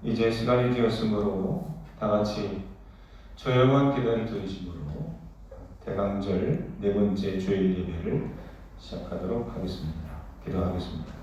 이제 시간이 되었으므로 다 같이 조용한 기도를 드리심으로 대강절 네 번째 주일 예배를 시작하도록 하겠습니다. 기도하겠습니다.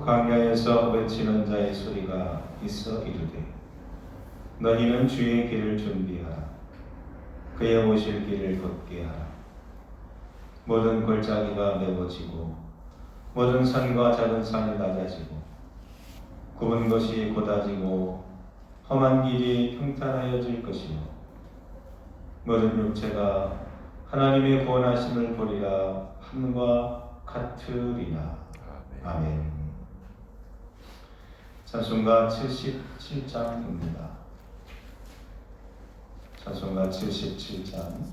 광야에서 외치는 자의 소리가 있어 이르되 너희는 주의 길을 준비하라. 그의 오실 길을 걷게 하라. 모든 골짜기가 메워지고 모든 산과 작은 산이 낮아지고 굽은 것이 곧아지고 험한 길이 평탄하여질 것이요 모든 육체가 하나님의 구원하심을 보리라 함과 같으리라. 아멘. 찬송가 77장입니다. 찬송가 77장.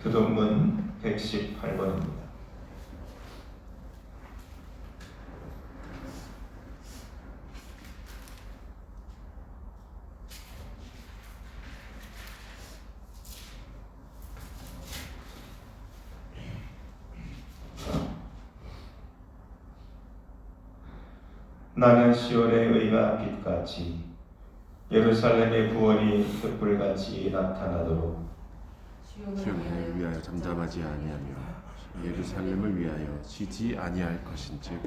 교동문 118번입니다. 나는 시온의 의가 빛같이 예루살렘의 구원이 횃불같이 나타나도록 시온을 위하여 잠잠하지 아니하며 예루살렘을 위하여 쉬지 아니할 것인즉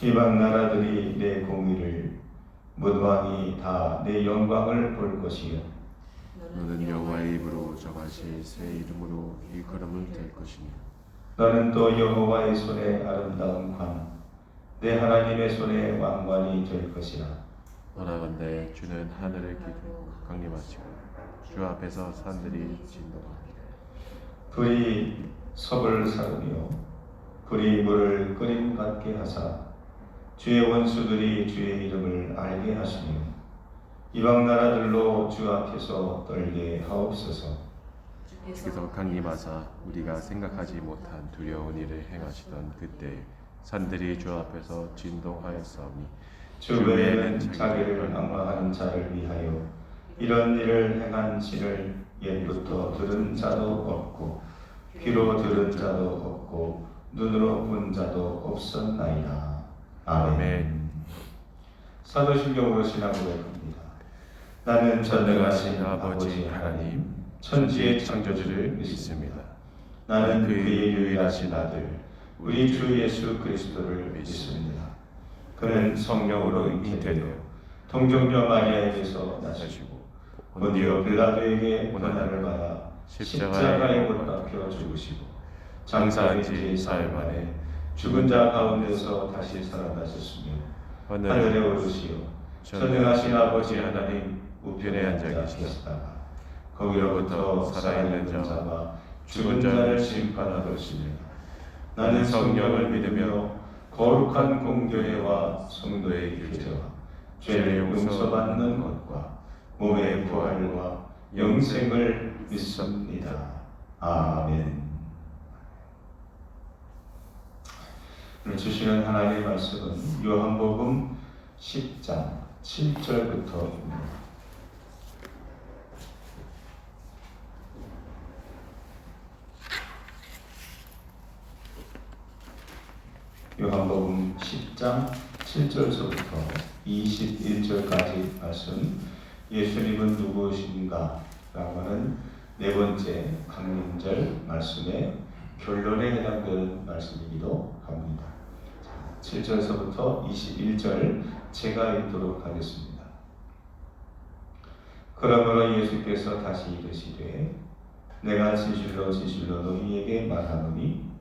이방 나라들이 내 공의를 뭇 왕이 다 내 영광을 볼 것이요 너는 여호와의 입으로 정하실 새 이름으로 일컬음을 될 것이며 너는 또 여호와의 손에 아름다운 관, 내 하나님의 손에 왕관이 될 것이라. 원하건대 주는 하늘을 강림하시고 주 앞에서 산들이 진동하리라. 불이 섭을 사르며 불이 물을 끓임 같게 하사 주의 원수들이 주의 이름을 알게 하시며 이방 나라들로 주 앞에서 떨게 하옵소서. 주께서 강림하사 우리가 생각하지 못한 두려운 일을 행하시던 그때 산들이 주 앞에서 진동하였사오니 주 외에는 자기를 악마하는 자를 위하여 이런 일을 행한 신을 옛부터 들은 자도 없고 귀로 들은 자도 없고 눈으로 본 자도 없었나이다. 아멘. 사도신경으로 신앙 고백합니다. 나는 전능하신 아버지 하나님 천지의 창조주를 믿습니다. 나는 그의 유일하신 아들 우리 주 예수 그리스도를 믿습니다. 그는 성령으로 잉태되어 동정녀 마리아에게서 나시고 본디오 빌라도에게 고난을 받아 십자가에 못 박혀 죽으시고 장사한 지 사흘 만에 죽은 자 가운데서 다시 살아나셨으며 하늘에 오르시어 전능하신 아버지 하나님 우편에 앉아 계시다가 거기로부터 살아있는 자와 죽은 자를 심판하셨으며 나는 성령을 믿으며 거룩한 공교회와 성도의 교제와 죄를 용서받는 것과 몸의 부활과 영생을 믿습니다. 아멘. 오늘 주시는 하나님의 말씀은 요한복음 10장 7절부터입니다. 요한복음 10장 7절서부터 21절까지 말씀, 예수님은 누구신가? 라고 하는 네 번째 강림절 말씀의 결론에 해당되는 말씀이기도 합니다. 7절서부터 21절 제가 읽도록 하겠습니다. 그러므로 예수께서 다시 이르시되 내가 진실로 진실로 너희에게 말하노니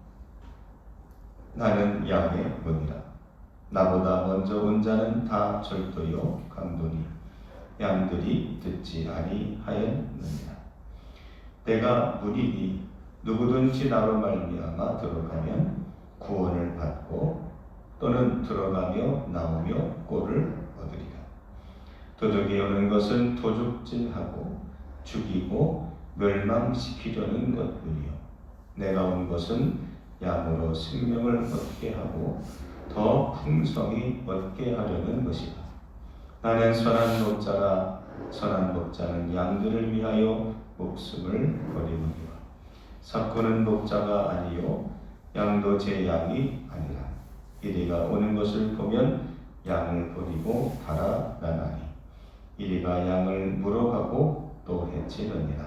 나는 양의 문이라. 나보다 먼저 온 자는 다 절도요 강도니 양들이 듣지 아니하였느니라. 내가 문이니 누구든지 나로 말미암아 들어가면 구원을 받고 또는 들어가며 나오며 꼴을 얻으리라. 도둑이 오는 것은 도둑질하고 죽이고 멸망시키려는 것뿐이요 내가 온 것은 양으로 생명을 얻게 하고 더 풍성히 얻게 하려는 것이다. 나는 선한 목자라. 선한 목자는 양들을 위하여 목숨을 버리느니라. 삭구는 목자가 아니요 양도 제 양이 아니라. 이리가 오는 것을 보면 양을 버리고 달아나나니 이리가 양을 물어가고 또 해치느니라.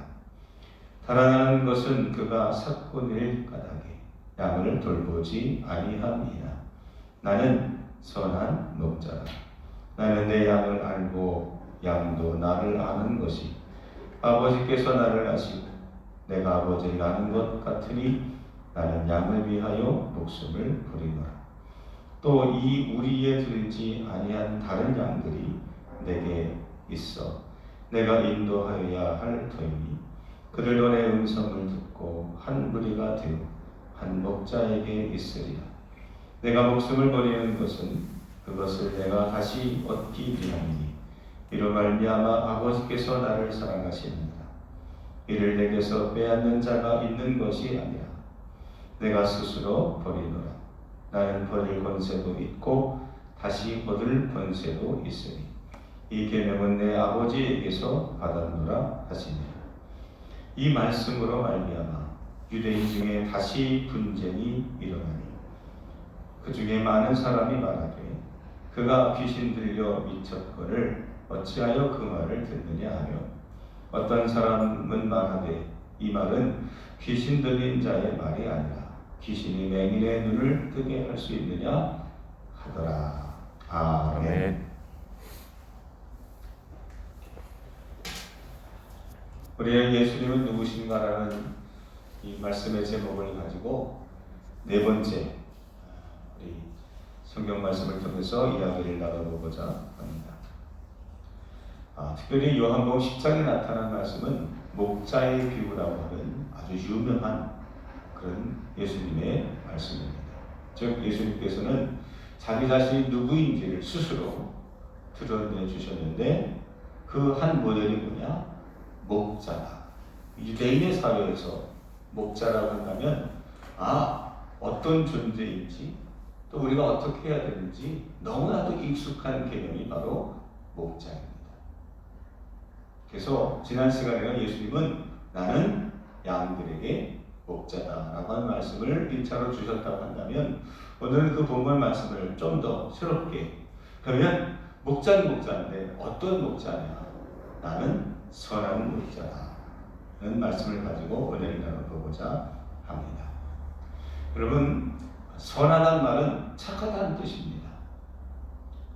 달아나는 것은 그가 삭고 낼 까닭에 양을 돌보지 아니함이라. 나는 선한 목자라. 나는 내 양을 알고 양도 나를 아는 것이 아버지께서 나를 아시고 내가 아버지를 아는 것 같으니 나는 양을 위하여 목숨을 버리노라. 또 이 우리에 들지 아니한 다른 양들이 내게 있어 내가 인도하여야 할 터이니 그들도 내 음성을 듣고 한 무리가 되어 한 목자에게 있으리라. 내가 목숨을 버리는 것은 그것을 내가 다시 얻기 위함이니 이로 말미암아 아버지께서 나를 사랑하시느니라. 이를 내게서 빼앗는 자가 있는 것이 아니라 내가 스스로 버리노라. 나는 버릴 권세도 있고 다시 얻을 권세도 있으니 이 계명은 내 아버지에게서 받았노라 하시니라. 이 말씀으로 말미암아 유대인 중에 다시 분쟁이 일어나니 그 중에 많은 사람이 말하되 그가 귀신 들려 미쳤거늘 어찌하여 그 말을 듣느냐 하며 어떤 사람은 말하되 이 말은 귀신 들린 자의 말이 아니라 귀신이 맹인의 눈을 뜨게 할 수 있느냐 하더라. 아멘. 우리는 예수님은 누구신가라는 이 말씀의 제목을 가지고 네 번째 우리 성경 말씀을 통해서 이야기를 나눠보고자 합니다. 특별히 요한복음 10장에 나타난 말씀은 목자의 비유라고 하는 아주 유명한 그런 예수님의 말씀입니다. 즉 예수님께서는 자기 자신이 누구인지를 스스로 드러내 주셨는데 그 한 모델이 뭐냐? 목자다. 유대인의 사회에서 목자라고 한다면 어떤 존재인지 또 우리가 어떻게 해야 되는지 너무나도 익숙한 개념이 바로 목자입니다. 그래서 지난 시간에는 예수님은 나는 양들에게 목자다라고 하는 말씀을 1차로 주셨다고 한다면 오늘은 그 본문 말씀을 좀 더 새롭게 그러면 목자는 목자인데 어떤 목자냐? 나는 선한 목자라는 말씀을 가지고 오늘 나눠보고자 합니다. 여러분 선하다는 말은 착하다는 뜻입니다.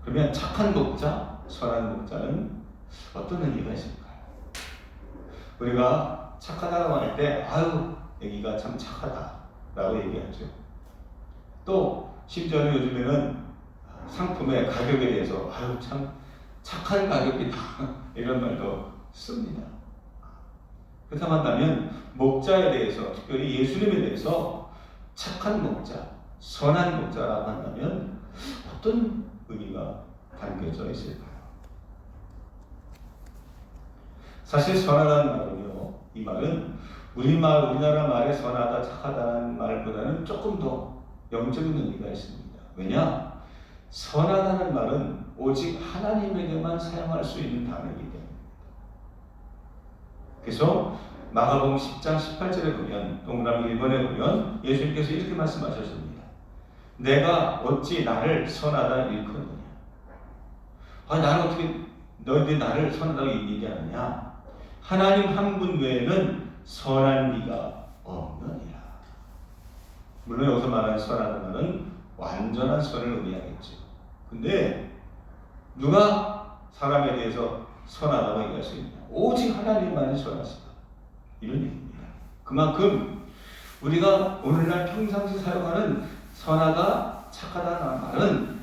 그러면 착한 목자, 선한 목자는 어떤 의미가 있을까요? 우리가 착하다고 할 때 애기가 참 착하다라고 얘기하죠. 또 심지어는 요즘에는 상품의 가격에 대해서 참 착한 가격이다 이런 말도 씁니다. 그렇다고 한다면 목자에 대해서 특별히 예수님에 대해서 착한 목자, 선한 목자라고 한다면 어떤 의미가 담겨져 있을까요? 사실 선하다는 말은요, 이 말은 우리나라 말의 선하다, 착하다는 말보다는 조금 더 영적인 의미가 있습니다. 왜냐? 선하다는 말은 오직 하나님에게만 사용할 수 있는 단어이기 때문입니다. 그래서 마가복음 10장 18절에 보면 동그라미 1번에 보면 예수님께서 이렇게 말씀하셨습니다. 내가 어찌 나를 선하다 일컫느냐? 나는 어떻게 너희들이 나를 선하다고 얘기하느냐? 하나님 한 분 외에는 선한 이가 없느니라. 물론 여기서 말하는 선하다는 말은 완전한 선을 의미하겠죠. 근데 누가 사람에 대해서 선하다고 얘기할 수 있냐? 오직 하나님만이 선하시다. 이런 얘기입니다. 그만큼 우리가 오늘날 평상시 사용하는 선하다, 착하다는 말은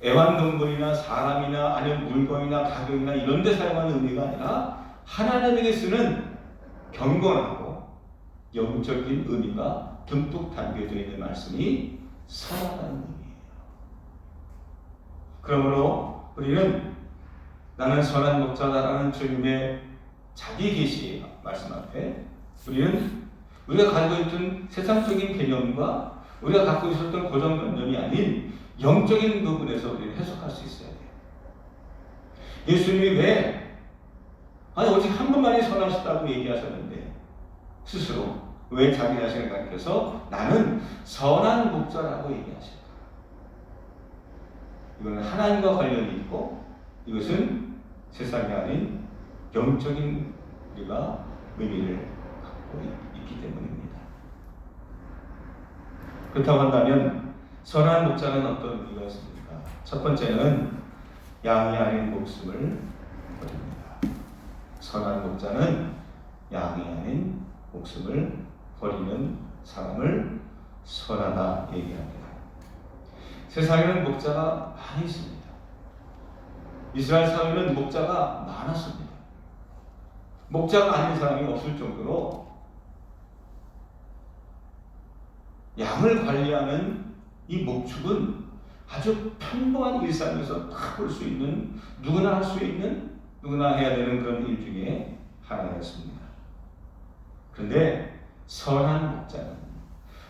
애완동물이나 사람이나 아니면 물건이나 가격이나 이런 데 사용하는 의미가 아니라 하나님에게 쓰는 경건하고 영적인 의미가 듬뿍 담겨져 있는 말씀이 선하다는 의미예요. 그러므로 우리는 나는 선한 목자다라는 주님의 자기 계시의 말씀 앞에 우리가 가지고 있던 세상적인 개념과 우리가 갖고 있었던 고정관념이 아닌 영적인 부분에서 우리는 해석할 수 있어야 돼요. 예수님이 오직 한 분만이 선하시다고 얘기하셨는데 스스로 왜 자기 자신을 가리켜서 나는 선한 목자라고 얘기하실까? 이거는 하나님과 관련이 있고 이것은 세상이 아닌 영적인 우리가 의미를 갖고 있기 때문입니다. 그렇다고 한다면 선한 목자는 어떤 의미가 있습니까? 첫 번째는 양이 아닌 목숨을 버립니다. 선한 목자는 양이 아닌 목숨을 버리는 사람을 선하다 얘기합니다. 세상에는 목자가 많이 있습니다. 이스라엘 사회는 목자가 많았습니다. 목자가 아닌 사람이 없을 정도로 양을 관리하는 이 목축은 아주 평범한 일상에서 다 볼 수 있는 누구나 할 수 있는 누구나 해야 되는 그런 일 중에 하나였습니다. 그런데 선한 목자는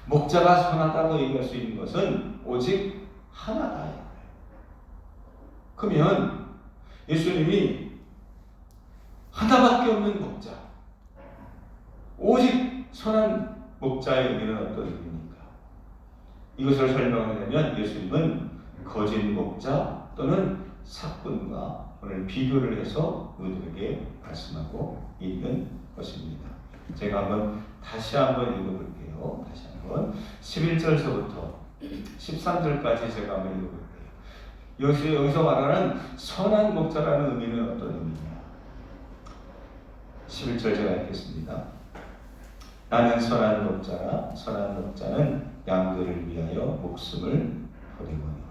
목자가 선하다고 얘기할 수 있는 것은 오직 하나다. 그러면 예수님이 하나밖에 없는 목자, 오직 선한 목자의 의미는 어떤 의미입니까? 이것을 설명하려면 예수님은 거짓 목자 또는 삭군과 오늘 비교를 해서 우리에게 말씀하고 있는 것입니다. 제가 다시 한번 읽어볼게요. 다시 한번 11절서부터 13절까지 제가 한번 읽어볼게요. 여기서 말하는 선한 목자라는 의미는 어떤 의미냐? 11절 제가 읽겠습니다. 나는 선한 목자라 선한 목자는 양들을 위하여 목숨을 버리거니와.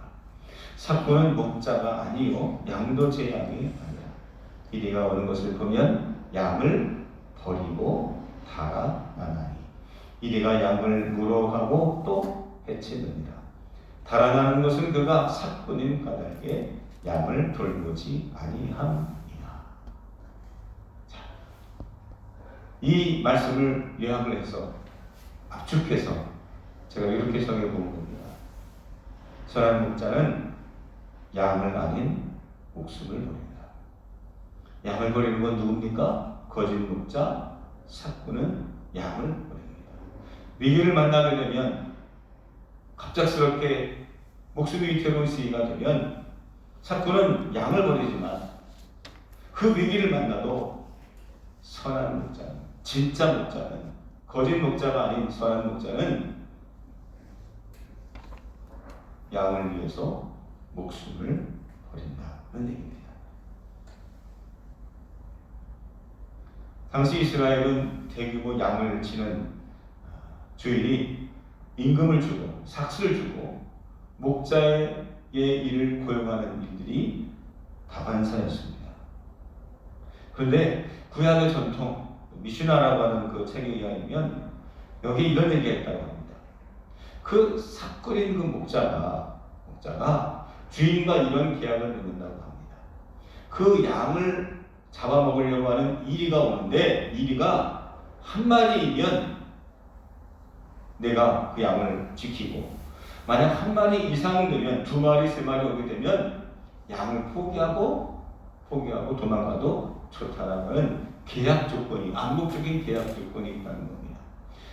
삭구는 목자가 아니요 양도 제 양이 아니라 이리가 오는 것을 보면 양을 버리고 달아나나니 이리가 양을 물어가고 또 해치느니라. 달아나는 것은 그가 삭구님 까닭에 양을 돌보지 아니함이라. 이 말씀을 요약을 해서 압축해서 제가 이렇게 정해 본 겁니다. 선한 목자는 양을 아닌 목숨을 버립니다. 양을 버리는 건 누굽니까? 거짓 목자, 삭구는 양을 버립니다. 위기를 만나게 되면 갑작스럽게 목숨이 위태로운 시기가 되면 삭구는 양을 버리지만 그 위기를 만나도 선한 목자는, 진짜 목자는, 거짓 목자가 아닌 선한 목자는 양을 위해서 목숨을 버린다는 얘기입니다. 당시 이스라엘은 대규모 양을 치는 주인이 임금을 주고 삭스를 주고 목자의 일을 고용하는 일들이 다반사였습니다. 그런데 구약의 전통 미슈나라고 하는 그 책에 의하면 여기 이런 얘기했다고 합니다. 그 삭그린 그 목자가 주인과 이런 계약을 맺는다고 합니다. 그 양을 잡아먹으려고 하는 이리가 오는데 이리가 한 마리이면 내가 그 양을 지키고 만약 한 마리 이상 되면 2마리, 3마리 오게 되면 양을 포기하고 도망가도 좋다라는 하는 계약 조건이, 암묵적인 계약 조건이 있다는 겁니다.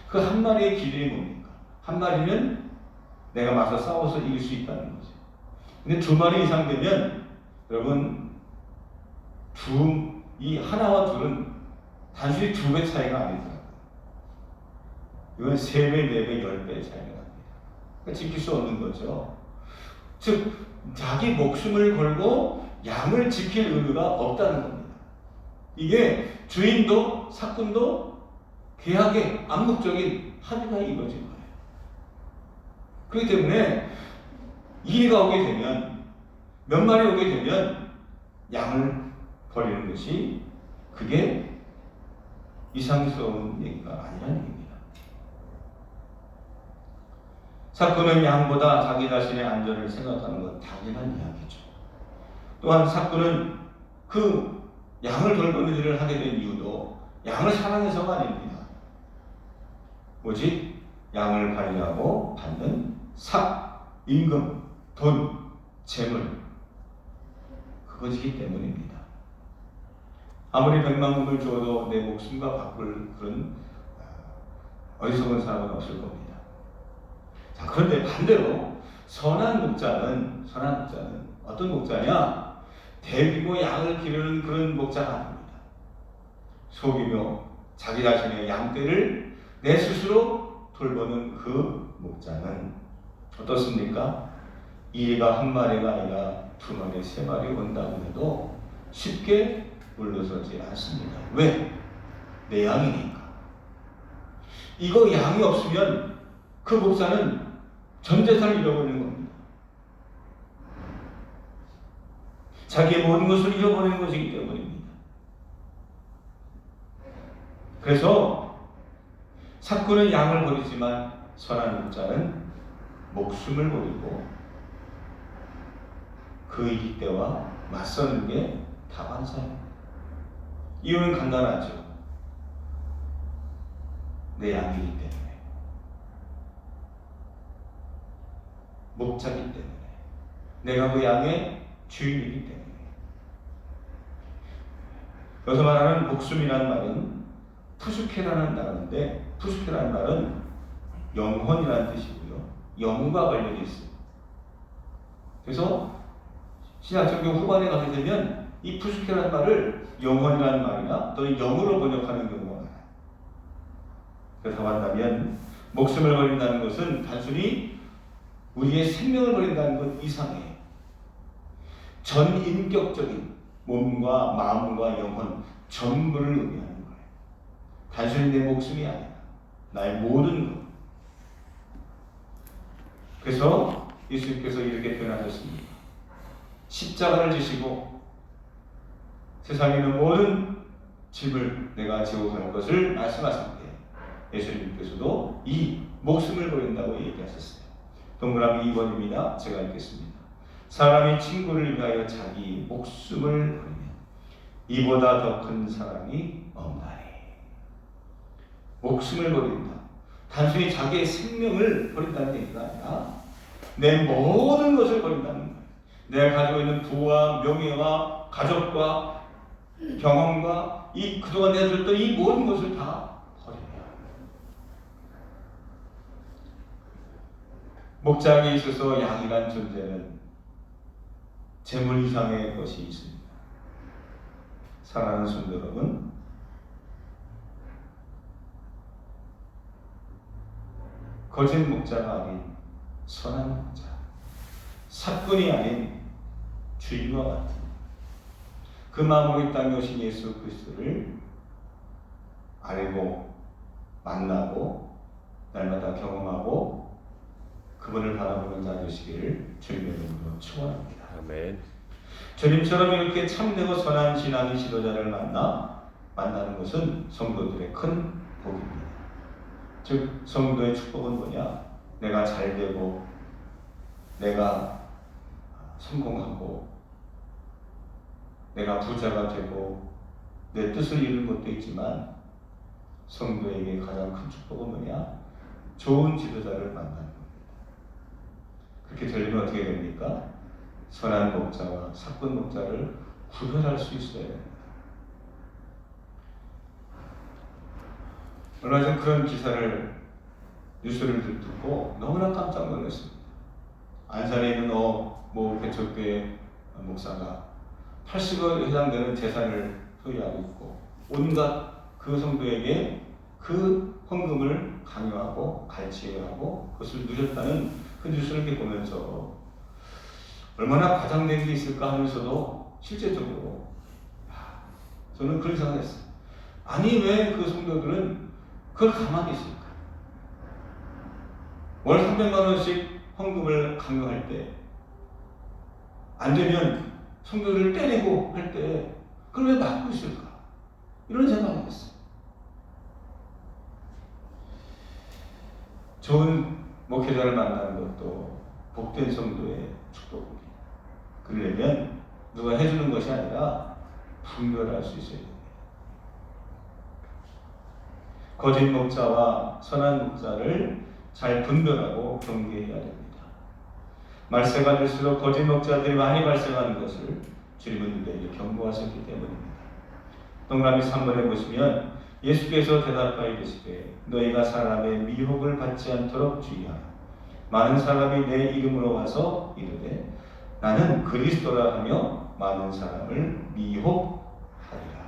그 한 마리의 기준이 뭡니까? 한 마리는 내가 맞서 싸워서 이길 수 있다는 거죠. 근데 2마리 이상 되면 여러분 이 하나와 둘은 단순히 2배 차이가 아니더라고요. 이건 3배, 4배, 10배 차이가 납니다. 그러니까 지킬 수 없는 거죠. 즉 자기 목숨을 걸고 양을 지킬 의무가 없다는 겁니다. 이게 주인도 삭군도 계약의 암묵적인 합의가 이루어진 거예요. 그렇기 때문에 이해가 오게 되면 몇 마리 오게 되면 양을 버리는 것이 그게 이상스러운 얘기가 아니라는 얘기입니다. 삭군은 양보다 자기 자신의 안전을 생각하는 건 당연한 이야기죠. 또한 삭군은 그 양을 돌보는 일을 하게 된 이유도 양을 사랑해서가 아닙니다. 오직 양을 관리하고 받는 임금, 돈, 재물 그것이기 때문입니다. 아무리 100만금을 주어도 내 목숨과 바꿀 그런 어리석은 사람은 없을 겁니다. 자, 그런데 반대로 선한 목자는 어떤 목자냐? 대규모 양을 기르는 그런 목자가 아닙니다. 속이며 자기 자신의 양떼를 내 스스로 돌보는 그 목자는 어떻습니까? 이리가 한 마리가 아니라 2마리, 3마리 온다고 해도 쉽게 물러서지 않습니다. 왜? 내 양이니까. 이거 양이 없으면 그 목자는 전 재산을 잃어버리는 겁니다. 자기의 모든 것을 잃어버리는 것이기 때문입니다. 그래서 삭군은 양을 버리지만 선한 목자는 목숨을 버리고 그 이익대와 맞서는 게 다반사입니다. 이유는 간단하죠. 내 양이기 때문에, 목자이기 때문에, 내가 그 양의 주인이기 때문에. 여기서 말하는 목숨이라는 말은 푸스케라는 단어인데, 푸스케라는 말은 영혼이라는 뜻이고요. 영과 관련이 있습니다. 그래서 신약성경 후반에 가게 되면 이 푸스케라는 말을 영혼이라는 말이나 또는 영으로 번역하는 경우가 많아요. 그래서 한다면 목숨을 버린다는 것은 단순히 우리의 생명을 버린다는 것 이상이에요. 전인격적인 몸과 마음과 영혼 전부를 의미하는 거예요. 단순히 내 목숨이 아니라 나의 모든 것. 그래서 예수님께서 이렇게 표현하셨습니다. 십자가를 지시고 세상에 있는 모든 짐을 내가 지고 갈 것을 말씀하실 때 예수님께서도 이 목숨을 버린다고 얘기하셨어요. 동그라미 2번입니다. 제가 읽겠습니다. 사람이 친구를 위하여 자기 목숨을 버리면 이보다 더 큰 사랑이 없나니. 목숨을 버린다. 단순히 자기의 생명을 버린다는 얘기가 아니라 내 모든 것을 버린다는 거예요. 내가 가지고 있는 부와 명예와 가족과 경험과 이 그동안 내가 들었던 이 모든 것을 다 버려야 합니다. 목장에 있어서 양이란 존재는 재물 이상의 것이 있습니다. 사랑하는 성도 여러분, 거짓 목자가 아닌 선한 목자, 사꾼이 아닌 주인과 같은 그 마음으로 이 땅에 오신 예수 그리스도를 알고 만나고 날마다 경험하고 그분을 바라보는 자 되시기를 주님의 이름으로 축원합니다. 아멘. 주님처럼 이렇게 참되고 선한 신앙의 지도자를 만나는 것은 성도들의 큰 복입니다. 즉 성도의 축복은 뭐냐? 내가 잘되고 내가 성공하고 내가 부자가 되고 내 뜻을 이루는 것도 있지만 성도에게 가장 큰 축복은 뭐냐? 좋은 지도자를 만나는 겁니다. 그렇게 되려면 어떻게 됩니까? 선한 목자와 사꾼 목자를 구별할 수 있어야 됩니다. 얼마 전 그런 기사를 뉴스를 듣고 너무나 깜짝 놀랐습니다. 안산에 있는 모 개척교회 목사가 80억 해당되는 재산을 소유하고 있고 온갖 그 성도에게 그 헌금을 강요하고 갈취하고 그것을 누렸다는 그 뉴스를 이렇게 보면서 얼마나 과장된 게 있을까 하면서도 실제적으로 저는 그런 생각을 했어요. 아니 왜 그 성도들은 그걸 가만히 있을까? 월 300만 원씩 헌금을 강요할 때 안 되면 성도들을 때리고 할 때 그걸 왜 막고 있을까? 이런 생각을 했어요. 좋은 목회자를 만나는 것도 복된 성도의 축복입니다. 그러려면 누가 해주는 것이 아니라 분별할 수 있어야 됩니다. 거짓 목자와 선한 목자를 잘 분별하고 경계해야 됩니다. 말세가 될수록 거짓 목자들이 많이 발생하는 것을 주님은 우리에게 경고하셨기 때문입니다. 동그라미 3번에 보시면 예수께서 대답하여 이르시되 너희가 사람의 미혹을 받지 않도록 주의하라. 많은 사람이 내 이름으로 와서 이르되 나는 그리스도라 하며 많은 사람을 미혹하리라.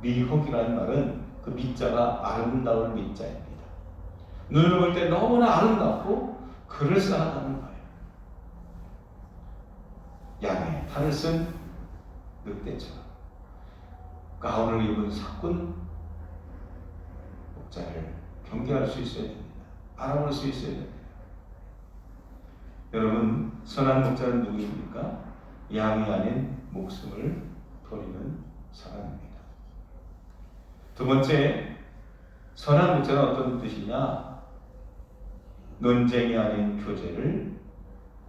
미혹이라는 말은 그 미자가 아름다울 미자입니다. 눈으로 볼 때 너무나 아름답고 그럴싸하다는 거예요. 양의 탈을 쓴 늑대처럼 가운을 입은 사꾼 목자를 경계할 수 있어야 됩니다. 알아볼 수 있어야 됩니다. 여러분, 선한 목자는 누구입니까? 양이 아닌 목숨을 버리는 사람입니다. 두 번째, 선한 목자는 어떤 뜻이냐? 논쟁이 아닌 교제를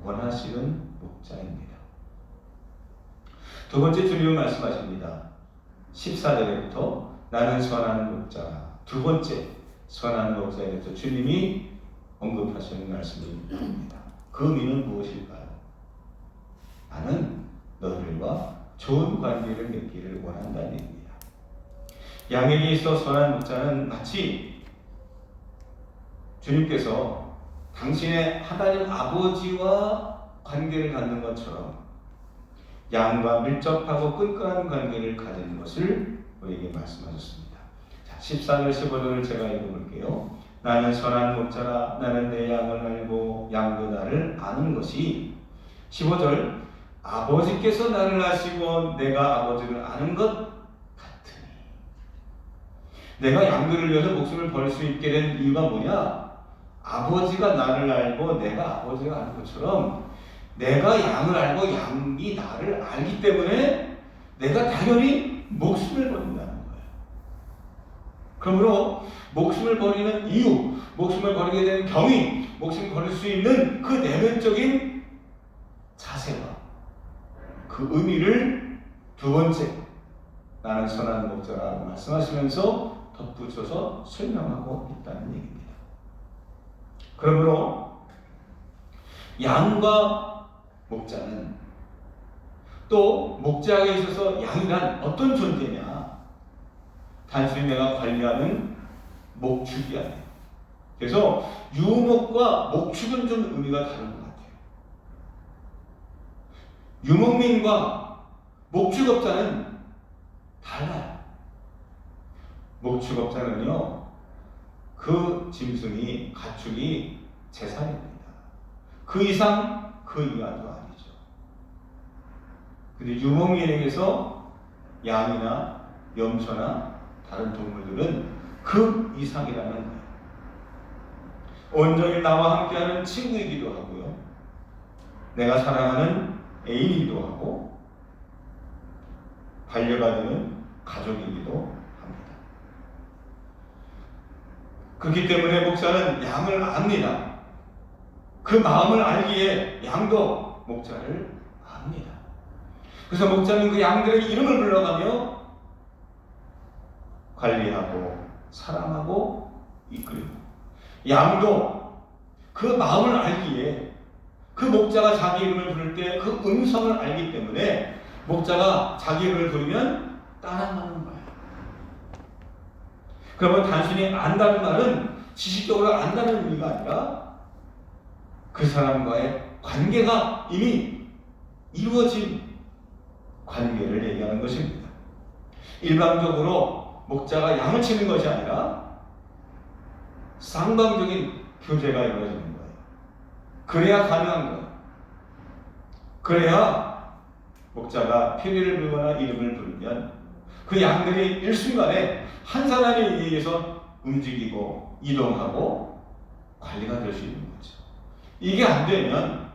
원하시는 목자입니다. 두 번째 주님은 말씀하십니다. 14절에부터 나는 선한 목자. 두 번째 선한 목자에 대해서 주님이 언급하시는 말씀이 나옵니다. 그 의미는 무엇일까요? 나는 너희들과 좋은 관계를 맺기를 원한다는 얘기입니다. 양에게 있어 선한 목자는 마치 주님께서 당신의 하나님 아버지와 관계를 갖는 것처럼 양과 밀접하고 끈끈한 관계를 가지는 것을 우리에게 말씀하셨습니다. 자, 14절 15절을 제가 읽어볼게요. 나는 선한 목자라. 나는 내 양을 알고 양도 나를 아는 것이. 15절 아버지께서 나를 아시고 내가 아버지를 아는 것 같으니. 내가 양들을 위해서 목숨을 버릴 수 있게 된 이유가 뭐냐? 아버지가 나를 알고 내가 아버지를 아는 것처럼 내가 양을 알고 양이 나를 알기 때문에 내가 당연히 목숨을 버린다는 거예요. 그러므로 목숨을 버리는 이유, 목숨을 버리게 되는 경위, 목숨을 버릴 수 있는 그 내면적인 자세와 그 의미를 두 번째, 나는 선한 목자라고 말씀하시면서 덧붙여서 설명하고 있다는 얘기입니다. 그러므로 양과 목자는 또 목자에게 있어서 양이란 어떤 존재냐? 단순히 내가 관리하는 목축이 아니에요. 그래서 유목과 목축은 좀 의미가 다른 것 같아요. 유목민과 목축업자는 달라요. 목축업자는요, 그 짐승이, 가축이 재산입니다. 그 이상, 그 이하도 아니죠. 근데 유목민에게서 양이나 염소나 다른 동물들은 그 이상이라는 거예요. 온종일 나와 함께하는 친구이기도 하고요. 내가 사랑하는 애인이기도 하고 반려가 되는 가족이기도 합니다. 그렇기 때문에 목자는 양을 압니다. 그 마음을 알기에 양도 목자를 압니다. 그래서 목자는 그 양들의 이름을 불러가며 관리하고 사랑하고 이끌고, 양도 그 마음을 알기에 그 목자가 자기 이름을 부를 때 그 음성을 알기 때문에 목자가 자기 이름을 부르면 따라가는 거예요. 그러면 단순히 안다는 말은 지식적으로 안다는 의미가 아니라 그 사람과의 관계가 이미 이루어진 관계를 얘기하는 것입니다. 일방적으로 목자가 양을 치는 것이 아니라 쌍방적인 교제가 이루어지는 거예요. 그래야 가능한 거예요. 그래야 목자가 피리를 불거나 이름을 부르면 그 양들이 일순간에 한 사람에 의해서 움직이고 이동하고 관리가 될 수 있는 거죠. 이게 안 되면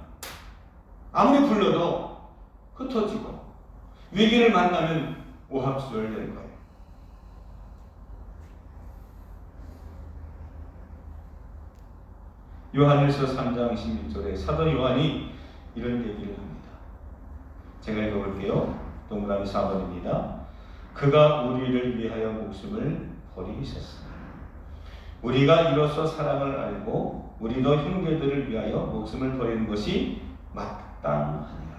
아무리 불러도 흩어지고 위기를 만나면 오합지졸 거예요. 요한일서 3장 16절에 사도 요한이 이런 얘기를 합니다. 제가 읽어볼게요. 동그라미 4번입니다. 그가 우리를 위하여 목숨을 버리셨으니 우리가 이로써 사랑을 알고 우리도 형제들을 위하여 목숨을 버리는 것이 마땅하니라.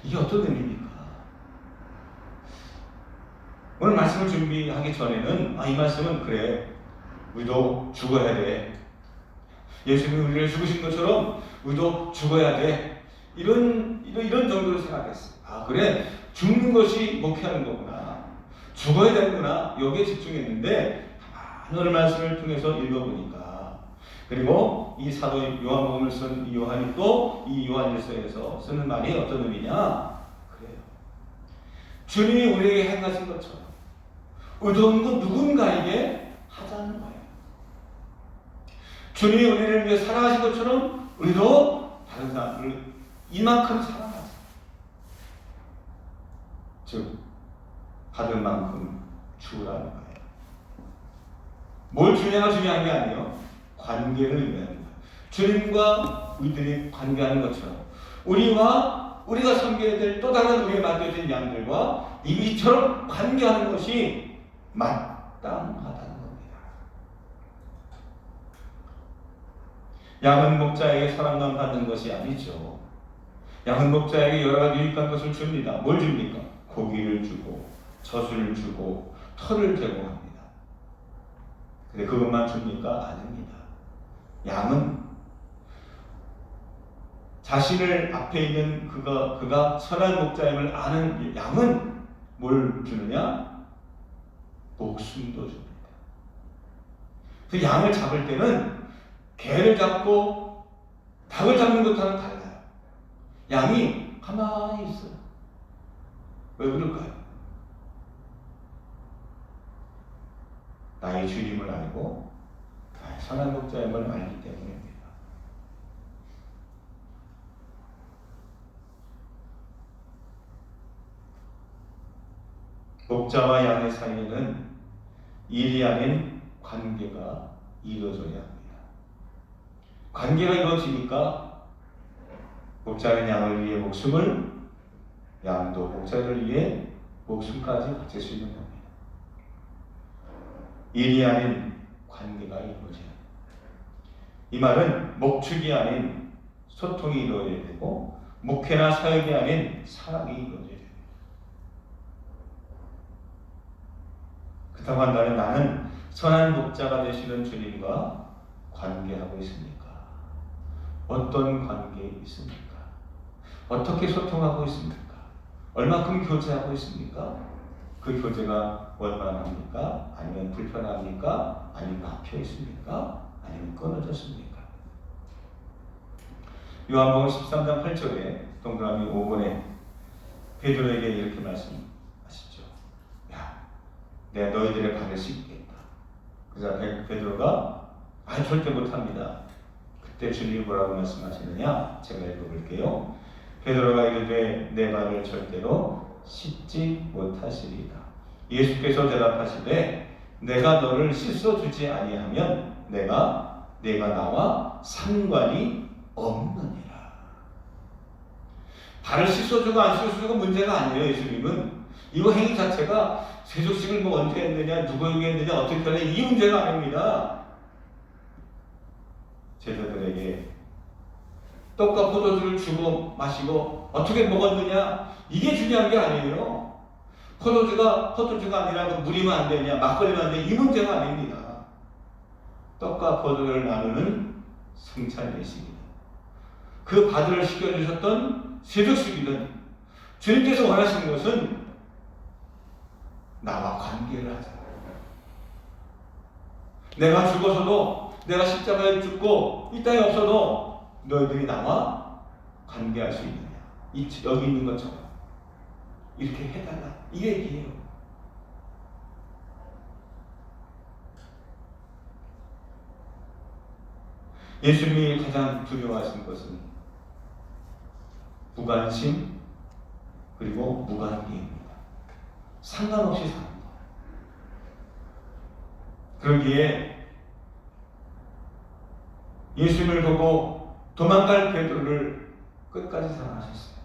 이게 어떤 의미입니까? 오늘 말씀을 준비하기 전에는 이 말씀은 그래, 우리도 죽어야 돼, 예수님이 우리를 죽으신 것처럼 우리도 죽어야 돼, 이런 정도로 생각했어요. 그래, 죽는 것이 목회하는 거구나, 죽어야 되는구나, 여기에 집중했는데 오늘 말씀을 통해서 읽어보니까, 그리고 이 사도 요한복음을 쓴 이 요한이 또 이 요한일서에서 쓰는 말이 어떤 의미냐? 그래요, 주님이 우리에게 행하신 것처럼 의도한 것 누군가에게 하자는 거예요. 주님이 우리를 위해 살아가신 것처럼 우리도 다른 사람을 이만큼 사랑하자. 즉, 받을 만큼 주라는 거예요. 뭘 주냐가 중요한 게 아니에요. 관계를 의미하는 거예요. 주님과 우리들이 관계하는 것처럼 우리가 섬겨야 될 또 다른 우리에 맡겨진 양들과 이처럼 관계하는 것이 마땅하다는 겁니다. 양은 목자에게 사랑만 받는 것이 아니죠. 양은 목자에게 여러 가지 유익한 것을 줍니다. 뭘 줍니까? 고기를 주고 젖을 주고 털을 제공합니다. 근데 그것만 줍니까? 아닙니다. 양은 자신을 앞에 있는 그가 선한 목자임을 아는 양은 뭘 주느냐? 목숨도 줍니다. 그 양을 잡을 때는 개를 잡고 닭을 잡는 것과는 달라요. 양이 가만히 있어요. 왜 그럴까요? 나의 주님을 알고 나의 선한 목자임을 알기 때문입니다. 목자와 양의 사이에는 일이 아닌 관계가 이루어져야 합니다. 관계가 이루어지니까 목자는 양을 위해 목숨을, 양도 목자를 위해 목숨까지 바칠 수 있는 겁니다. 일이 아닌 관계가 이루어져야 합니다. 이 말은 목축이 아닌 소통이 이루어져야 되고, 목회나 사역이 아닌 사랑이 이루어져야 됩니다. 그렇다고 한다면 나는 선한 목자가 되시는 주님과 관계하고 있습니까? 어떤 관계에 있습니까? 어떻게 소통하고 있습니까? 얼마큼 교제하고 있습니까? 그 교제가 원만합니까? 아니면 불편합니까? 아니면 막혀 있습니까? 아니면 끊어졌습니까? 요한복음 13장 8절에 동그라미 5번에 베드로에게 이렇게 말씀하시죠. 야, 내가 너희들의 발을 씻겠다. 그래서 베드로가 절대 못합니다. 그때 주님이 뭐라고 말씀하시느냐? 제가 읽어볼게요. 베드로가 이르되 내 발을 절대로 씻지 못하시리라. 예수께서 대답하시되 내가 너를 씻어주지 아니하면 내가 나와 상관이 없느니라. 발을 씻어주고 안 씻어주고 문제가 아니에요. 예수님은 이거 행위 자체가 세속식을 뭐 언제 했느냐, 누구에게 했느냐, 어떻게 했느냐, 이 문제가 아닙니다. 제자들에게 떡과 포도주를 주고 마시고 어떻게 먹었느냐, 이게 중요한 게 아니에요. 포도주가 아니라 물이면 안 되냐, 막걸리면 안 되냐, 이 문제가 아닙니다. 떡과 포도를 나누는 성찬 예식이다. 그 바들을 시켜주셨던 세족식이든 주님께서 원하시는 것은 나와 관계를 하자. 내가 죽어서도, 내가 십자가에 죽고 이 땅에 없어도 너희들이 나와 관계할 수 있느냐, 여기 있는 것처럼 이렇게 해달라, 이 얘기예요. 예수님이 가장 두려워하신 것은 무관심 그리고 무관계입니다. 상관없이 사는 것. 그러기에 예수님을 보고 도망갈 베드로를 끝까지 사랑하셨어요.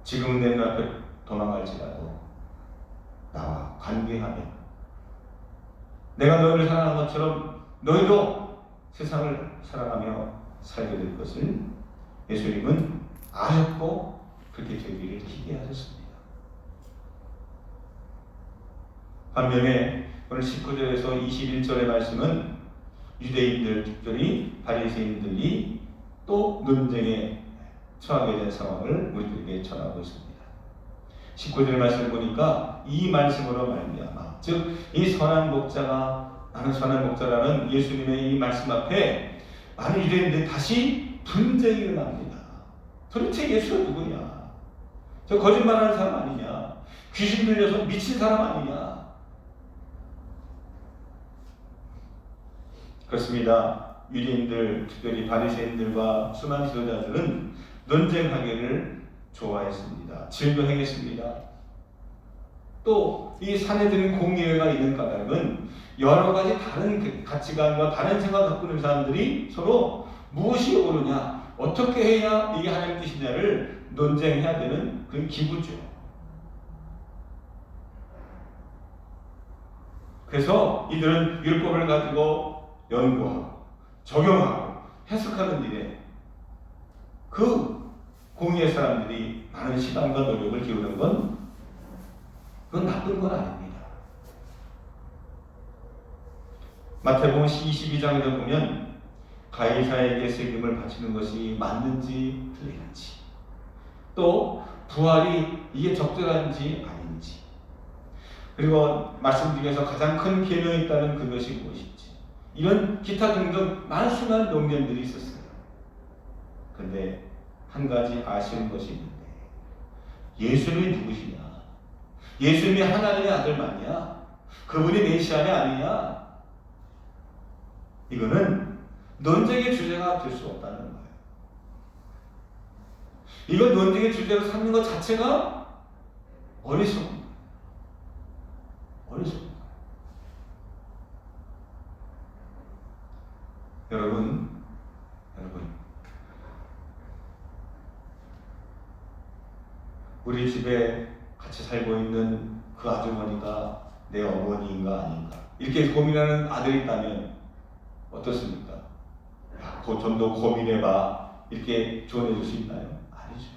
지금은 내 눈앞에 도망갈지라도 나와 관계하며 내가 너희를 사랑한 것처럼 너희도 세상을 사랑하며 살게 될 것을 예수님은 아셨고 그렇게 되기를 기대하셨습니다. 반면에 오늘 19절에서 21절의 말씀은 유대인들, 특별히 바리새인들이 또 논쟁에 처하게 된 상황을 우리들에게 전하고 있습니다. 19절 말씀을 보니까 이 말씀으로 말미암아, 즉 이 선한 목자가, 나는 선한 목자라는 예수님의 이 말씀 앞에 많은 유대인들이 다시 분쟁이 일어납니다. 도대체 예수가 누구냐? 저 거짓말하는 사람 아니냐? 귀신 들려서 미친 사람 아니냐? 그렇습니다. 유대인들, 특별히 바리새인들과 수많은 지도자들은 논쟁하기를 좋아했습니다. 즐겨행했습니다. 또 이 사내들인 공의회가 있는 까닭은 여러 가지 다른 가치관과 다른 생각을 갖고 있는 사람들이 서로 무엇이 옳으냐, 어떻게 해야 이게 하나님 뜻이냐를 논쟁해야 되는 그런 기구죠. 그래서 이들은 율법을 가지고 연구하고 적용하고 해석하는 일에 그 공의의 사람들이 많은 시간과 노력을 기울이는 건 그건 나쁜 건 아닙니다. 마태복음 22장에도 보면 가이사에게 세금을 바치는 것이 맞는지 틀리는지, 또 부활이 이게 적절한지 아닌지, 그리고 말씀 중에서 가장 큰 계명이 있다는 그것이 무엇인지, 이런 기타 등등 많은 수많은 논쟁들이 있었어요. 그런데 한 가지 아쉬운 것이 있는데, 예수님이 누구시냐? 예수님이 하나님의 아들 맞냐? 그분이 메시아냐 아니냐? 이거는 논쟁의 주제가 될 수 없다는 거예요. 이걸 논쟁의 주제로 삼는 것 자체가 어리석은 거예요. 어리석은 거예요. 여러분, 우리 집에 같이 살고 있는 그 아주머니가 내 어머니인가 아닌가 이렇게 고민하는 아들이 있다면 어떻습니까? 야, 좀 더 고민해봐 이렇게 조언해 줄 수 있나요? 아니죠.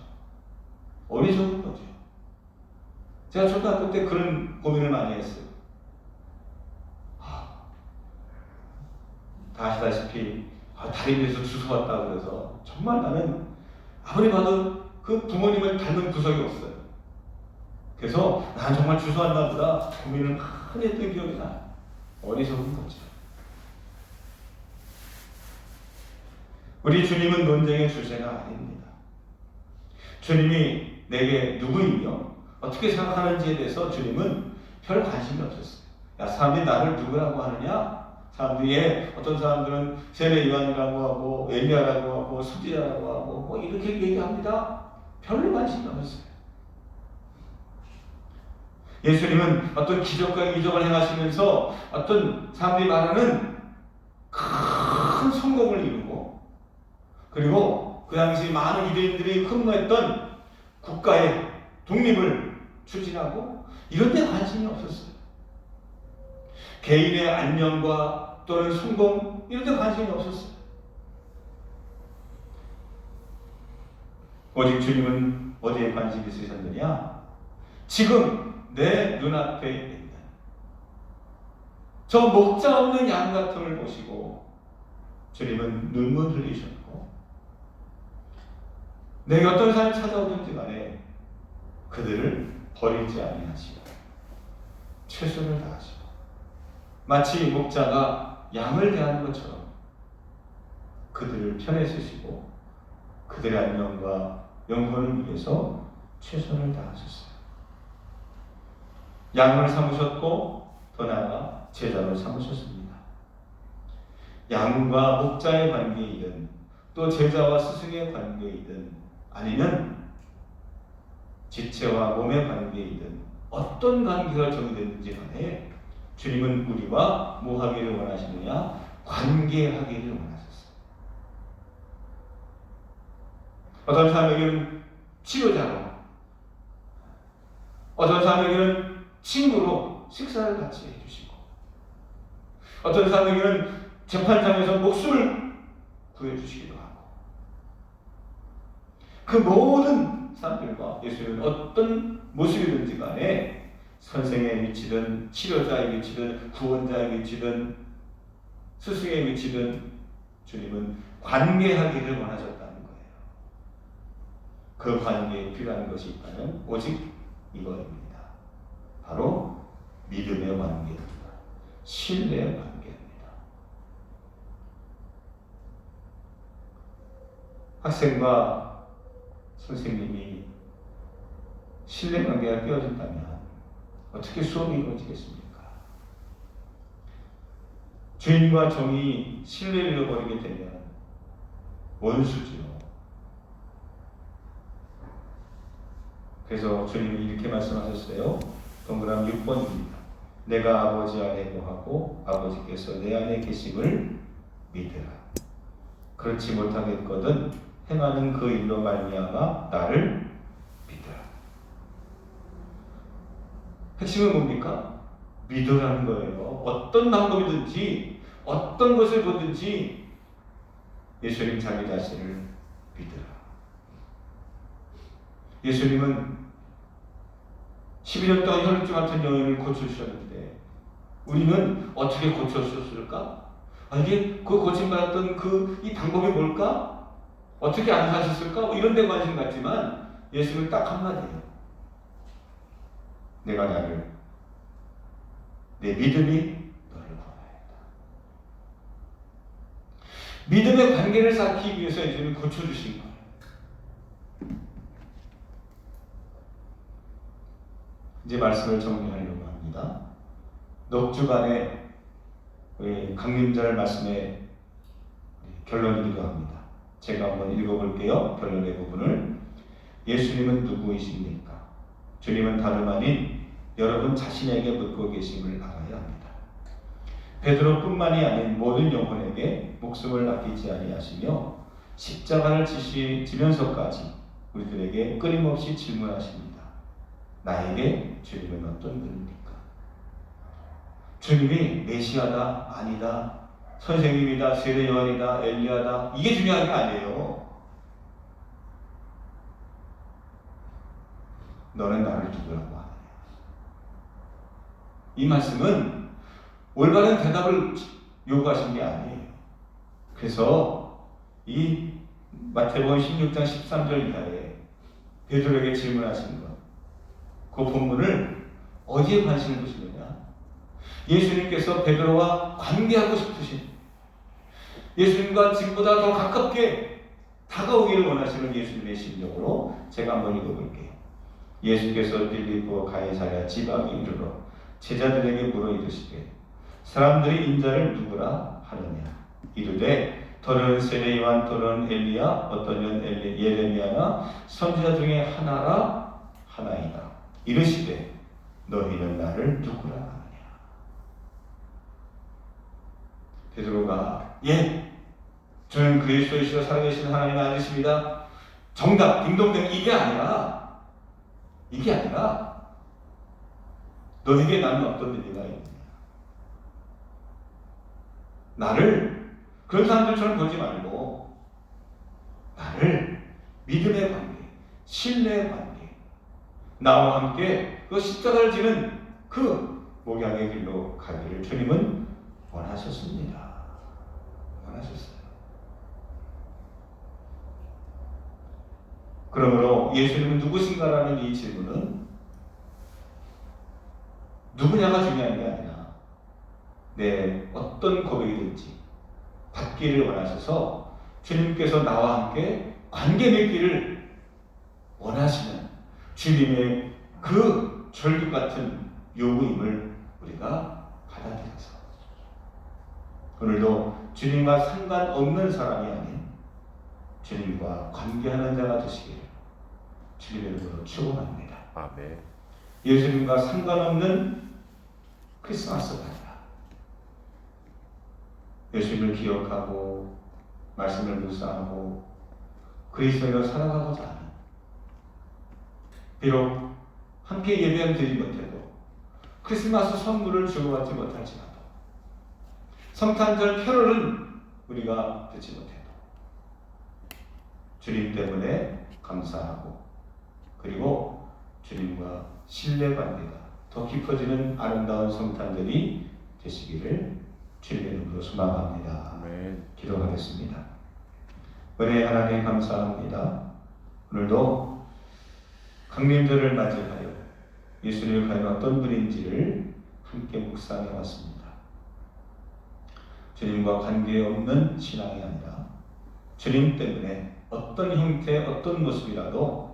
어리석은 거죠. 제가 초등학교 때 그런 고민을 많이 했어요. 다 아시다시피 다리 위에서 주워왔다고 그래서 정말 나는 아무리 봐도 그 부모님을 닮은 구석이 없어요. 그래서 난 정말 주워왔나 보다 고민을 많이 했던 기억이 나요. 어리석은 거죠. 우리 주님은 논쟁의 주제가 아닙니다. 주님이 내게 누구이며 어떻게 생각하는지에 대해서 주님은 별 관심이 없었어요. 야, 사람들이 나를 누구라고 하느냐? 사람들이 어떤 사람들은 세례 요한이라고 하고 엘리야라고 하고 선지자라고 하고 뭐 이렇게 얘기합니다. 별로 관심이 없었어요. 예수님은 어떤 기적과 이적을 행하시면서 어떤 사람들이 말하는 큰 성공을 이루고 그리고 그 당시 많은 유대인들이 흠모했던 국가의 독립을 추진하고 이런 데 관심이 없었어요. 개인의 안녕과 또는 성공 이런 데 관심이 없었어요. 오직 주님은 어디에 관심이 있으셨느냐? 지금 내 눈앞에 있는 저 목자 없는 양 같음을 보시고 주님은 눈물 흘리셨고 내게 어떤 사람이 찾아오든지 간에 그들을 버리지 아니하시고 최선을 다하시고 마치 목자가 양을 대하는 것처럼 그들을 편에 쓰시고 그들의 안녕과 영혼을 위해서 최선을 다하셨어요. 양을 삼으셨고 더 나아가 제자로 삼으셨습니다. 양과 목자의 관계이든 또 제자와 스승의 관계이든 아니면 지체와 몸의 관계이든 어떤 관계가 정의됐는지 간에 주님은 우리와 뭐 하기를 원하시느냐? 관계하기를 원하셨어요. 어떤 사람에게는 치료자로, 어떤 사람에게는 친구로 식사를 같이 해주시고, 어떤 사람에게는 재판장에서 목숨을 구해주시기도 하고, 그 모든 사람들과 예수님은 어떤 모습이든지 간에 선생의 위치든 치료자의 위치든 구원자의 위치든 스승의 위치든 주님은 관계하기를 원하셨다는 거예요. 그 관계에 필요한 것이 있다면 오직 이거입니다. 바로 믿음의 관계입니다. 신뢰의 관계입니다. 학생과 선생님이 신뢰 관계가 깨어진다면 어떻게 수업이 이루어지겠습니까? 주인과 종이 신뢰를 잃어버리게 되면 원수지요. 그래서 주님이 이렇게 말씀하셨어요. 동그라미 6번입니다. 내가 아버지 안에 거하고 아버지께서 내 안에 계심을 믿으라. 그렇지 못하겠거든 행하는 그 일로 말미암아 나를 믿으라. 핵심은 뭡니까? 믿으라는 거예요. 어떤 방법이든지 어떤 것을 보든지 예수님 자기 자신을 믿으라. 예수님은 12년 동안 혈루증 같은 여인을 고쳐주셨는데 우리는 어떻게 고쳐주셨을까? 이게 그 고침받았던 이 방법이 뭘까? 어떻게 안 사셨을까? 이런 데 관심 갖지만 예수님은 딱 한마디예요. 내가 내 믿음이 너를 구원하였다. 믿음의 관계를 쌓기 위해서 예수님은 고쳐주신 거예요. 이제 말씀을 정리하려고 합니다. 넉 주간의 우리 강림절 말씀의 결론이기도 합니다. 제가 한번 읽어볼게요. 결론의 부분을. 예수님은 누구이십니까? 주님은 다름 아닌 여러분 자신에게 묻고 계심을 알아야 합니다. 베드로뿐만이 아닌 모든 영혼에게 목숨을 아끼지 아니하시며 십자가를 지면서까지 우리들에게 끊임없이 질문하십니다. 나에게 주님은 어떤 분입니까? 주님이 메시아다, 아니다, 선생님이다, 세례 요한이다, 엘리야다, 이게 중요한 게 아니에요. 너는 나를 누구라고 하느냐? 이 말씀은 올바른 대답을 요구하신 게 아니에요. 그래서 이 마태복음 16장 13절 이하에 베드로에게 질문하신 것, 그 본문을 어디에 관심을 두시느냐? 예수님께서 베드로와 관계하고 싶으신, 예수님과 지금보다 더 가깝게 다가오기를 원하시는 예수님의 심정으로 제가 한번 읽어볼게요. 예수께서 빌립보 가이사랴 지방에 이르러 제자들에게 물어 이르시되 사람들이 인자를 누구라 하느냐? 이르되 또는 세례 요한, 또는 엘리야, 어떤 년 예레미야나 선지자 중에 하나라 하나이다. 이르시되 너희는 나를 누구라 하느냐? 베드로가 예, 저는 그리스도이시여 살아계신 하나님의 아들이십니다. 정답, 딩동댕, 이게 아니라 너에게 나는 어떤 의미가 있느냐? 나를 그런 사람들처럼 보지 말고 나를 믿음의 관계, 신뢰의 관계, 나와 함께 그 십자가를 지는 그 목양의 길로 가기를 주님은 원하셨습니다. 원하셨어요. 그러므로 예수님은 누구신가라는 이 질문은 누구냐가 중요한 게 아니라 내 어떤 고백이든지 받기를 원하셔서 주님께서 나와 함께 관계 맺기를 원하시는 주님의 그 절규 같은 요구임을 우리가 받아들여서 오늘도 주님과 상관없는 사람이 아닌 주님과 관계하는 자가 되시기를 주님의 이름으로 축원합니다. 아멘. 예수님과 상관없는 크리스마스가 아니라 예수님을 기억하고 말씀을 묵상하고 그리스도인으로 살아가고자 하는, 비록 함께 예배를 드리지 못해도 크리스마스 선물을 주고받지 못할지라도 성탄절 캐롤은 우리가 듣지 못해도 주님 때문에 감사하고 그리고 주님과 신뢰관계가 더 깊어지는 아름다운 성탄절이 되시기를 주님의 이름으로 소망합니다. 아멘. 기도하겠습니다. 은혜의 하나님 감사합니다. 오늘도 강림절을 맞이하여 예수님을 과연 어떤 분인지를 함께 묵상해 왔습니다. 주님과 관계없는 신앙이 아니라 주님 때문에 어떤 형태, 어떤 모습이라도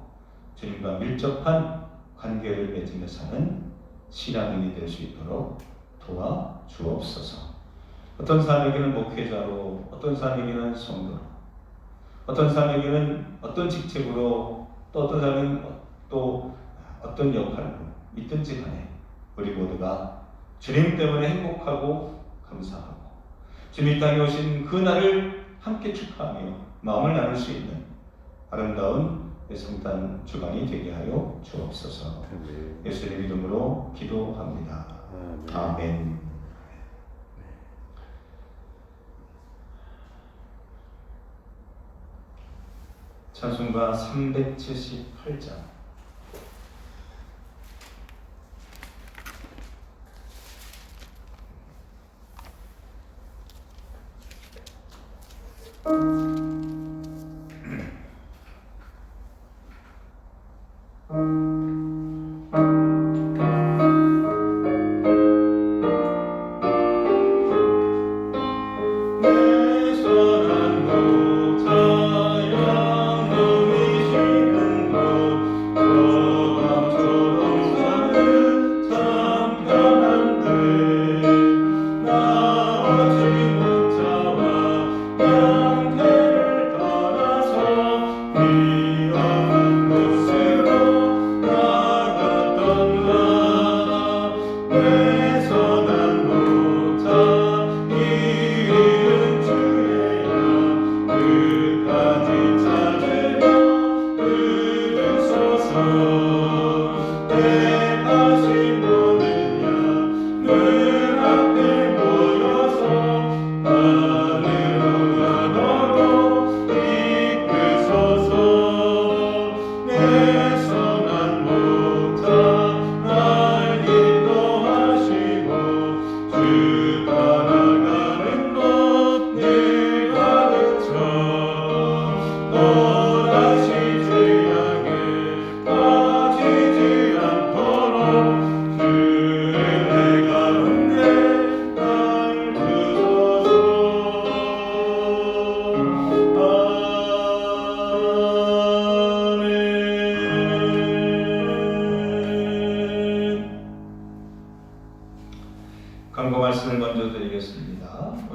주님과 밀접한 관계를 맺으며 사는 신앙인이 될 수 있도록 도와주옵소서. 어떤 사람에게는 목회자로, 어떤 사람에게는 성도로, 어떤 사람에게는 어떤 직책으로, 또 어떤 사람은 또 어떤 역할로 있든지 간에 우리 모두가 주님 때문에 행복하고 감사하고 주님 땅에 오신 그 날을 함께 축하하며 마음을 나눌 수 있는 아름다운 성탄 주간이 되게 하여 주옵소서. 아멘. 예수님 이름으로 기도합니다. 아멘. 아멘. 찬송가 378장.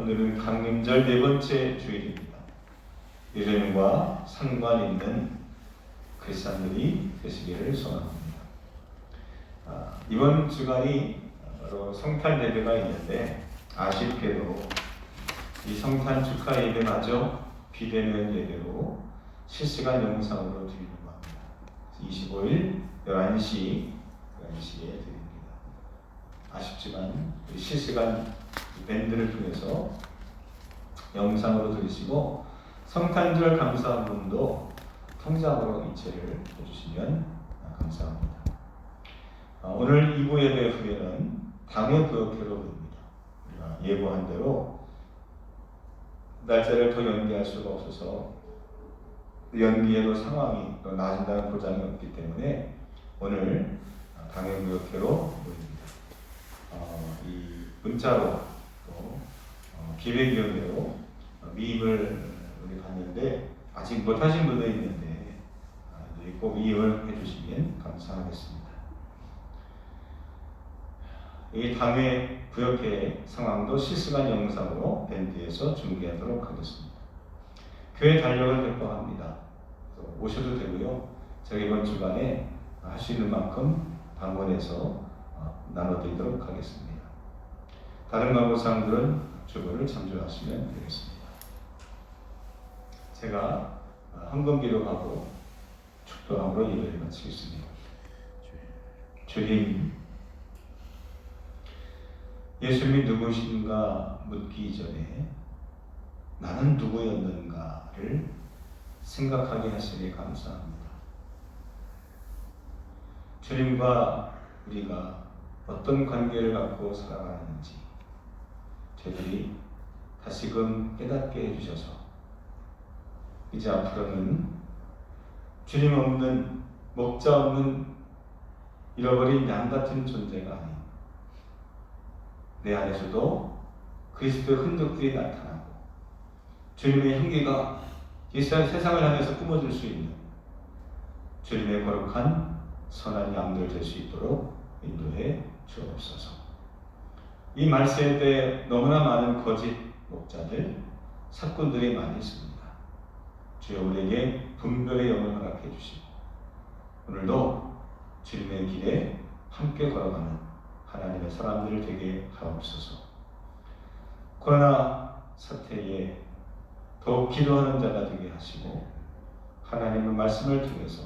오늘은 강림절 네 번째 주일입니다. 예전과 상관 있는 크리스찬들이 되시기를 소망합니다. 이번 주간이 바로 성탄 예배가 있는데 아쉽게도 이 성탄 축하 예배마저 비대면 예배로 실시간 영상으로 드리려고 합니다. 25일 11시에 드립니다. 아쉽지만 실시간 밴드를 통해서 영상으로 들으시고 성탄절 감사문도 통장으로 이체를 해주시면 감사합니다. 오늘 2부 예배 후에는 당회 부역회로 봅니다. 우리가 예고한 대로 날짜를 더 연기할 수가 없어서 연기해도 상황이 또 나아진다는 보장이 없기 때문에 오늘 당회 부역회로 모입니다. 이 문자로 또 기획위원회로 미입을 우리 봤는데 아직 못하신 분도 있는데 꼭 이용을 해주시면 감사하겠습니다. 이 당회 부역회 상황도 실시간 영상으로 밴드에서 중계하도록 하겠습니다. 교회 달력을 배포합니다. 오셔도 되고요. 제가 이번 주간에 할 수 있는 만큼 방문해서 나눠드리도록 하겠습니다. 다른 광고사항들은 주보를 참조하시면 되겠습니다. 제가 헌금 기록하고 축도함으로 예배를 마치겠습니다. 주님, 예수님이 누구신가 묻기 전에 나는 누구였는가를 생각하게 하시니 감사합니다. 주님과 우리가 어떤 관계를 갖고 살아가는지 저희들이 다시금 깨닫게 해주셔서 이제 앞으로는 주님 없는, 목자 없는 잃어버린 양 같은 존재가 아닌 내 안에서도 그리스도의 흔적들이 나타나고 주님의 향기가 이 세상을 향해서 뿜어질 수 있는 주님의 거룩한 선한 양들 될 수 있도록 인도해 주옵소서. 이 말세에 너무나 많은 거짓 목자들, 사꾼들이 많이 있습니다. 주여 우리에게 분별의 영을 허락해 주시고 오늘도 주님의 길에 함께 걸어가는 하나님의 사람들 되게 하옵소서. 코로나 사태에 더욱 기도하는 자가 되게 하시고 하나님의 말씀을 통해서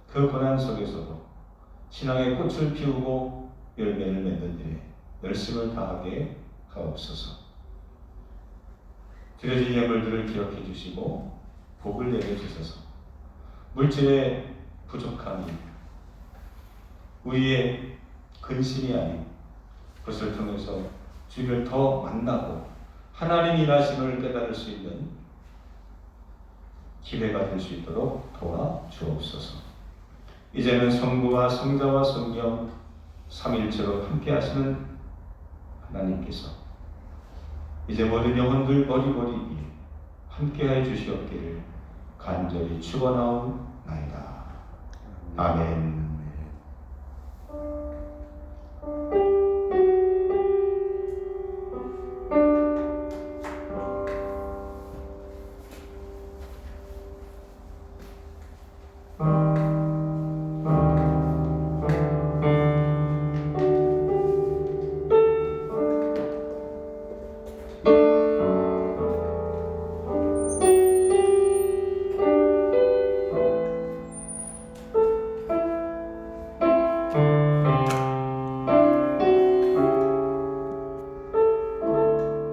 그 고난 속에서도 신앙의 꽃을 피우고 열매를 맺는 일에 열심을 다하게 하옵소서. 드려진 예물들을 기억해 주시고 복을 내게 주셔서 물질의 부족함이 우리의 근심이 아닌 그것을 통해서 주님을 더 만나고 하나님 일하심을 깨달을 수 있는 기회가 될 수 있도록 도와주옵소서. 이제는 성부와 성자와 성령 삼일체로 함께 하시는 하나님께서 이제 모든 영혼들 머리머리 위에 함께하여 주시옵기를 간절히 축원하옵나이다. 아멘.